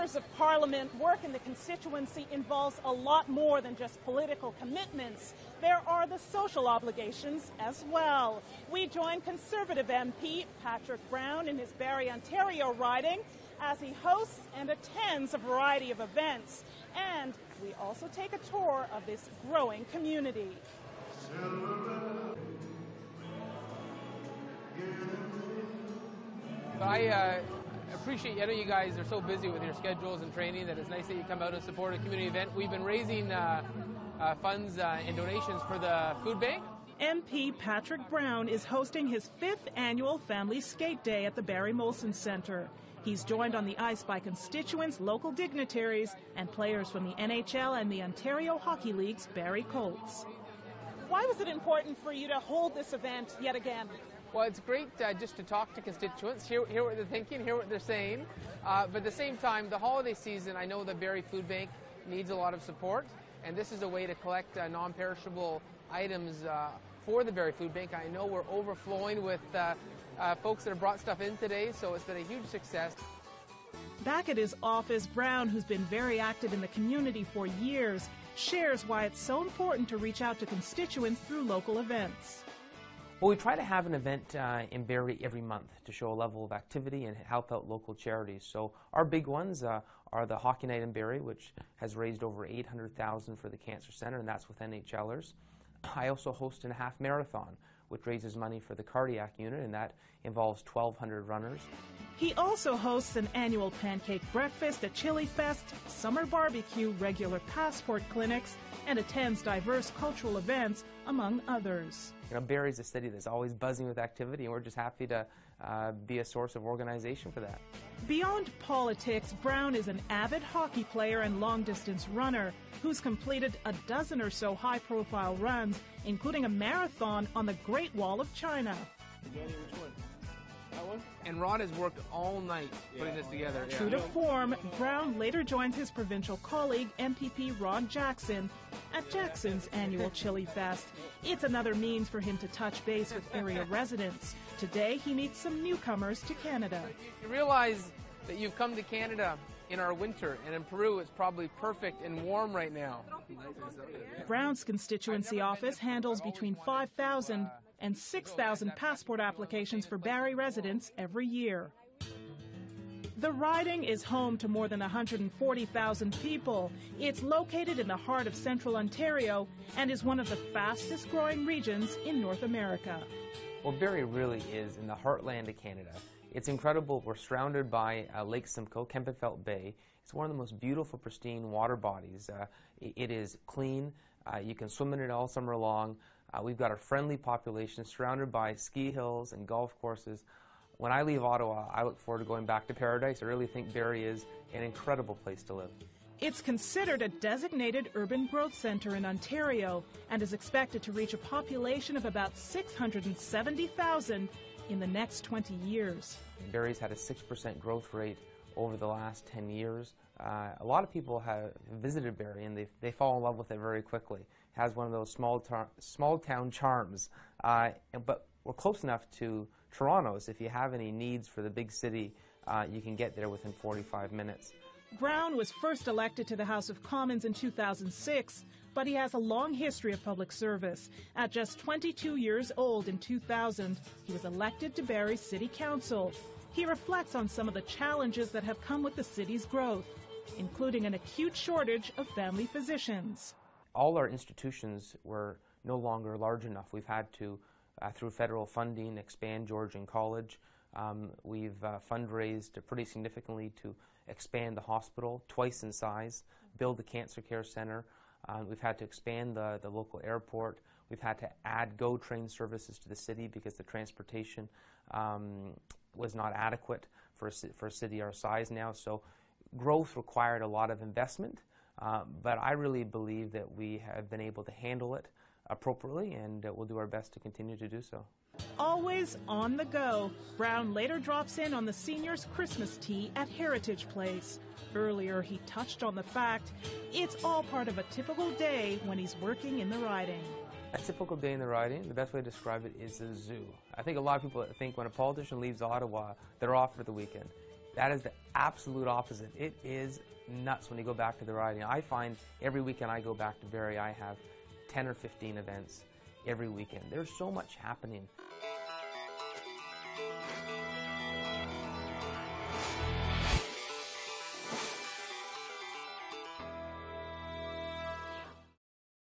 Members of Parliament work in the constituency involves a lot more than just political commitments. There are the social obligations as well. We join Conservative MP Patrick Brown in his Barrie, Ontario riding as he hosts and attends a variety of events. And we also take a tour of this growing community. I appreciate, I know you guys are so busy with your schedules and training that it's nice that you come out and support a community event. We've been raising funds and donations for the food bank. MP Patrick Brown is hosting his 5th annual Family Skate Day at the Barrie Molson Centre. He's joined on the ice by constituents, local dignitaries, and players from the NHL and the Ontario Hockey League's Barrie Colts. Why was it important for you to hold this event yet again? Well, it's great just to talk to constituents, hear what they're thinking, hear what they're saying. But at the same time, the holiday season, I know the Barrie Food Bank needs a lot of support, and this is a way to collect non-perishable items for the Barrie Food Bank. I know we're overflowing with folks that have brought stuff in today, so it's been a huge success. Back at his office, Brown, who's been very active in the community for years, shares why it's so important to reach out to constituents through local events. Well, we try to have an event in Barrie every month to show a level of activity and help out local charities. So our big ones are the Hockey Night in Barrie, which has raised over $800,000 for the Cancer Centre, and that's with NHLers. I also host a half marathon, which raises money for the cardiac unit, and that involves 1,200 runners. He also hosts an annual pancake breakfast, a chili fest, summer barbecue, regular passport clinics, and attends diverse cultural events, among others. You know, Barrie's a city that's always buzzing with activity, and we're just happy to be a source of organization for that. Beyond politics, Brown is an avid hockey player and long-distance runner who's completed a dozen or so high-profile runs, including a marathon on the Great Wall of China. Which one? That one? And Ron has worked all night putting this together. Yeah. True to form, Brown later joined his provincial colleague, MPP Ron Jackson, at Jackson's annual Chili Fest. It's another means for him to touch base with area residents. Today, he meets some newcomers to Canada. You realize that you've come to Canada in our winter, and in Peru it's probably perfect and warm right now. Brown's constituency office handles between 5,000 and 6,000 passport applications for Barrie residents every year. The riding is home to more than 140,000 people. It's located in the heart of central Ontario and is one of the fastest growing regions in North America. Well, Barrie really is in the heartland of Canada. It's incredible. We're surrounded by Lake Simcoe, Kempenfelt Bay. It's one of the most beautiful, pristine water bodies. It is clean. You can swim in it all summer long. We've got a friendly population surrounded by ski hills and golf courses. When I leave Ottawa, I look forward to going back to paradise. I really think Barrie is an incredible place to live. It's considered a designated urban growth centre in Ontario and is expected to reach a population of about 670,000 in the next 20 years. Barrie's had a 6% growth rate over the last 10 years. A lot of people have visited Barrie and they fall in love with it very quickly. It has one of those small town charms, but we're close enough to Toronto, so if you have any needs for the big city, you can get there within 45 minutes. Brown was first elected to the House of Commons in 2006, but he has a long history of public service. At just 22 years old in 2000, he was elected to Barrie City Council. He reflects on some of the challenges that have come with the city's growth, including an acute shortage of family physicians. All our institutions were no longer large enough. We've had to, through federal funding, expand Georgian College. We've fundraised pretty significantly to expand the hospital twice in size, build the cancer care center. We've had to expand the local airport. We've had to add GO train services to the city because the transportation was not adequate for a city our size now. So growth required a lot of investment, but I really believe that we have been able to handle it appropriately, and we'll do our best to continue to do so. Always on the go, Brown later drops in on the seniors' Christmas tea at Heritage Place. Earlier, he touched on the fact it's all part of a typical day when he's working in the riding. A typical day in the riding, the best way to describe it is a zoo. I think a lot of people think when a politician leaves Ottawa, they're off for the weekend. That is the absolute opposite. It is nuts when you go back to the riding. I find every weekend I go back to Barrie, I have 10 or 15 events every weekend. There's so much happening.